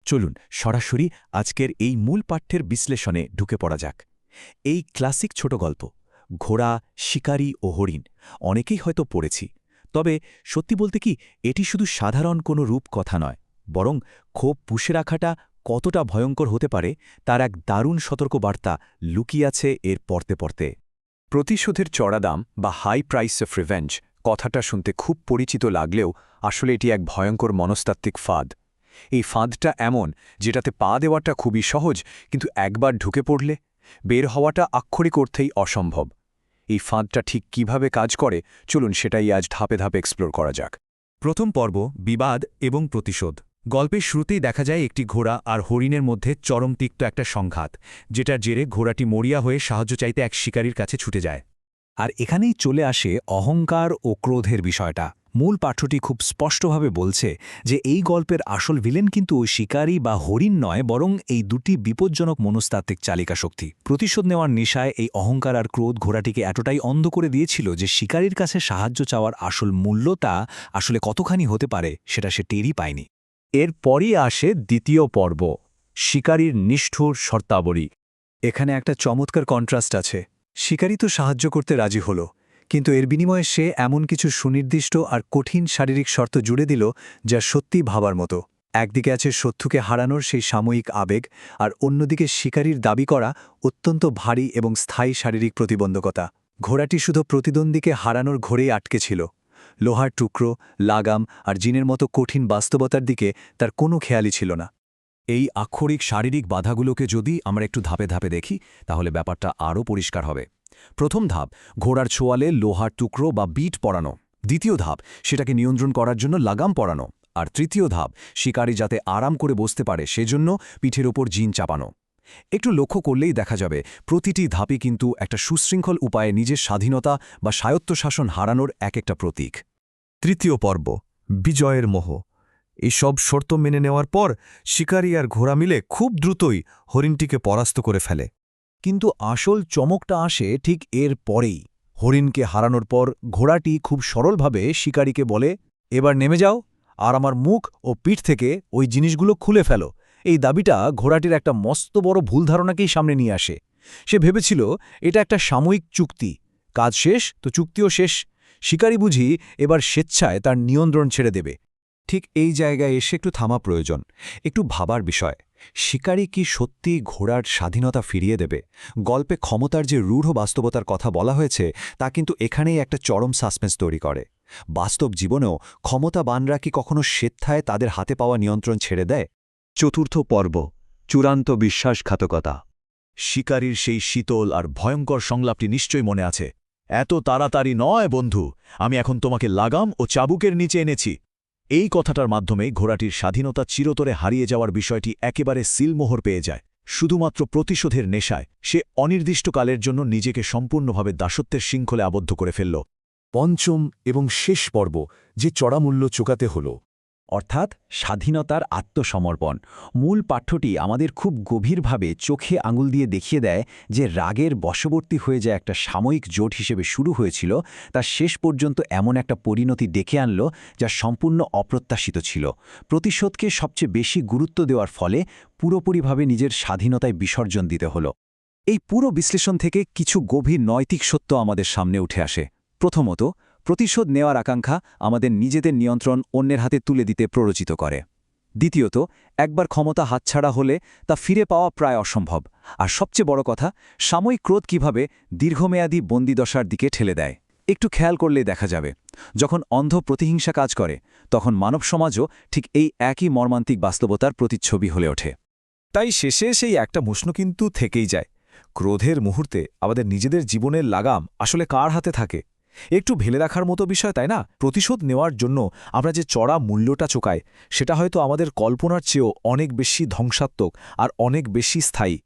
চলুন সরাসরি আজকের এই মূল পাঠ্যের বিশ্লেষণে ঢুকে পড়া যাক। এই ক্লাসিক ছোট গল্প ঘোড়া, শিকারী ও হরিণ অনেকেই হয়তো পড়েছি, তবে সত্যি বলতে কি এটি শুধু সাধারণ কোনো রূপকথা নয়, বরং ক্ষোভ পুষে রাখাটা কতটা ভয়ঙ্কর হতে পারে তার এক দারুণ সতর্কবার্তা লুকিয়ে আছে এর পড়তে পড়তে। প্রতিশোধের চড়া দাম বা হাই প্রাইস অফ রিভেঞ্জ কথাটা শুনতে খুব পরিচিত লাগলেও আসলে এটি এক ভয়ঙ্কর মনস্তাত্ত্বিক ফাঁদ। এই ফাঁদটা এমন যেটাতে পা দেওয়াটা খুবই সহজ, কিন্তু একবার ঢুকে পড়লে বের হওয়াটা আক্ষরিক অর্থেই অসম্ভব। এই ফাঁদটা ঠিক কিভাবে কাজ করে চলুন সেটাই আজ ধাপে ধাপে এক্সপ্লোর করা যাক। প্রথম পর্ব বিবাদ এবং প্রতিশোধ। গল্পের শুরুতেই দেখা যায় একটি ঘোড়া আর হরিণের মধ্যে চরম তিক্ত একটা সংঘাত, যেটার জেরে ঘোড়াটি মরিয়া হয়ে সাহায্য চাইতে এক শিকারীর কাছে ছুটে যায়। আর এখানেই চলে আসে অহংকার ও ক্রোধের বিষয়টা। মূল পাঠ্যটি খুব স্পষ্টভাবে বলছে যে এই গল্পের আসল ভিলেন কিন্তু ওই শিকারী বা হরিণ নয়, বরং এই দুটি বিপজ্জনক মনস্তাত্ত্বিক চালিকা শক্তি। প্রতিশোধ নেওয়ার নেশায় এই অহংকার আর ক্রোধ ঘোড়াটিকে এতটাই অন্ধ করে দিয়েছিল যে শিকারীর কাছে সাহায্য চাওয়ার আসল মূল্যটা আসলে কতখানি হতে পারে সেটা সে টেরই পায়নি। এরপরই আসে দ্বিতীয় পর্ব, শিকারীর নিষ্ঠুর শর্তাবলী। এখানে একটা চমৎকার কন্ট্রাস্ট আছে। শিকারী তো সাহায্য করতে রাজি হল, কিন্তু এর বিনিময়ে সে এমন কিছু সুনির্দিষ্ট আর কঠিন শারীরিক শর্ত জুড়ে দিল যা সত্যি ভাবার মতো। একদিকে আছে শত্রুকে হারানোর সেই সাময়িক আবেগ, আর অন্যদিকে শিকারীর দাবি করা অত্যন্ত ভারী এবং স্থায়ী শারীরিক প্রতিবন্ধকতা। ঘোড়াটি শুধু প্রতিদ্বন্দ্বীকে হারানোর ঘোরেই আটকে ছিল। লোহার টুকরো, লাগাম আর জিনের মতো কঠিন বাস্তবতার দিকে তার কোনো খেয়ালই ছিল না। এই আক্ষরিক শারীরিক বাধাগুলোকে যদি আমরা একটু ধাপে ধাপে দেখি তাহলে ব্যাপারটা আরও পরিষ্কার হবে। প্রথম ধাপ, ঘোড়ার ছোয়ালে লোহার টুকরো বা বিট পরানো। দ্বিতীয় ধাপ, সেটাকে নিয়ন্ত্রণ করার জন্য লাগাম পরানো। আর তৃতীয় ধাপ, শিকারী যাতে আরাম করে বসতে পারে সেজন্য পিঠের ওপর জিন চাপানো। একটু লক্ষ্য করলেই দেখা যাবে প্রতিটি ধাপই কিন্তু একটা সুশৃঙ্খল উপায়ে নিজের স্বাধীনতা বা স্বায়ত্তশাসন হারানোর এক একটা প্রতীক। তৃতীয় পর্ব, বিজয়ের মোহ। এইসব শর্ত মেনে নেওয়ার পর শিকারী আর ঘোড়া মিলে খুব দ্রুতই হরিণটিকে পরাস্ত করে ফেলে। কিন্তু আসল চমকটা আসে ঠিক এর পরেই। হরিণকে হারানোর পর ঘোড়াটি খুব সরলভাবে শিকারীকে বলে, এবার নেমে যাও আর আমার মুখ ও পিঠ থেকে ওই জিনিসগুলো খুলে ফেলো। এই দাবিটা ঘোড়াটির একটা মস্ত বড় ভুল ধারণাকেই সামনে নিয়ে আসে। সে ভেবেছিল এটা একটা সাময়িক চুক্তি, কাজ শেষ তো চুক্তিও শেষ। শিকারী বুঝি এবার স্বেচ্ছায় তার নিয়ন্ত্রণ ছেড়ে দেবে। ঠিক এই জায়গায় এসে একটু থামা প্রয়োজন, একটু ভাবার বিষয়। শিকারী কি সত্যি ঘোড়ার স্বাধীনতা ফিরিয়ে দেবে? গল্পে ক্ষমতার যে রূঢ় বাস্তবতার কথা বলা হয়েছে তা কিন্তু এখানেই একটা চরম সাসপেন্স তৈরি করে। বাস্তব জীবনেও ক্ষমতাবানরা কি কখনো স্বেচ্ছায় তাদের হাতে পাওয়া নিয়ন্ত্রণ ছেড়ে দেয়? চতুর্থ পর্ব, চূড়ান্ত বিশ্বাসঘাতকতা। শিকারীর সেই শীতল আর ভয়ঙ্কর সংলাপটি নিশ্চয়ই মনে আছে। এত তাড়াতাড়ি নয় বন্ধু, আমি এখন তোমাকে লাগাম ও চাবুকের নিচে এনেছি। এই কথাটার মাধ্যমে ঘোড়াটির স্বাধীনতা চিরতরে হারিয়ে যাওয়ার বিষয়টি একেবারে সিলমোহর পেয়ে যায়। শুধুমাত্র প্রতিশোধের নেশায় সে অনির্দিষ্টকালের জন্য নিজেকে সম্পূর্ণভাবে দাসত্বের শৃঙ্খলে আবদ্ধ করে ফেলল। পঞ্চম এবং শেষ পর্ব, যে চড়া মূল্য চোকাতে হল, অর্থাৎ স্বাধীনতার আত্মসমর্পণ। মূল পাঠ্যটি আমাদের খুব গভীরভাবে চোখে আঙুল দিয়ে দেখিয়ে দেয় যে রাগের বশবর্তী হয়ে যায় একটা সাময়িক জোট হিসেবে শুরু হয়েছিল, তা শেষ পর্যন্ত এমন একটা পরিণতি ডেকে আনল যা সম্পূর্ণ অপ্রত্যাশিত ছিল। প্রতিশোধকে সবচেয়ে বেশি গুরুত্ব দেওয়ার ফলে পুরোপুরিভাবে নিজের স্বাধীনতায় বিসর্জন দিতে হলো। এই পুরো বিশ্লেষণ থেকে কিছু গভীর নৈতিক সত্য আমাদের সামনে উঠে আসে। প্রথমত, প্রতিশোধ নেওয়ার আকাঙ্ক্ষা আমাদের নিজেদের নিয়ন্ত্রণ অন্যের হাতে তুলে দিতে প্ররোচিত করে। দ্বিতীয়ত, একবার ক্ষমতা হাতছাড়া হলে তা ফিরে পাওয়া প্রায় অসম্ভব। আর সবচেয়ে বড় কথা, সাময়িক ক্রোধ কিভাবে দীর্ঘমেয়াদী বন্দিদশার দিকে ঠেলে দেয়। একটু খেয়াল করলেই দেখা যাবে, যখন অন্ধ প্রতিহিংসা কাজ করে তখন মানব সমাজও ঠিক এই একই মর্মান্তিক বাস্তবতার প্রতিচ্ছবি হলে ওঠে। তাই শেষে সেই একটা প্রশ্ন কিন্তু থেকেই যায়, ক্রোধের মুহূর্তে আমাদের নিজেদের জীবনের লাগাম আসলে কার হাতে থাকে? একটু ভেলে রাখার মতো বিষয়, তাই না? প্রতিশোধ নেওয়ার জন্য আমরা যে চড়া মূল্যটা চোকাই সেটা হয়তো আমাদের কল্পনার চেয়েও অনেক বেশি ধ্বংসাত্মক আর অনেক বেশি স্থায়ী।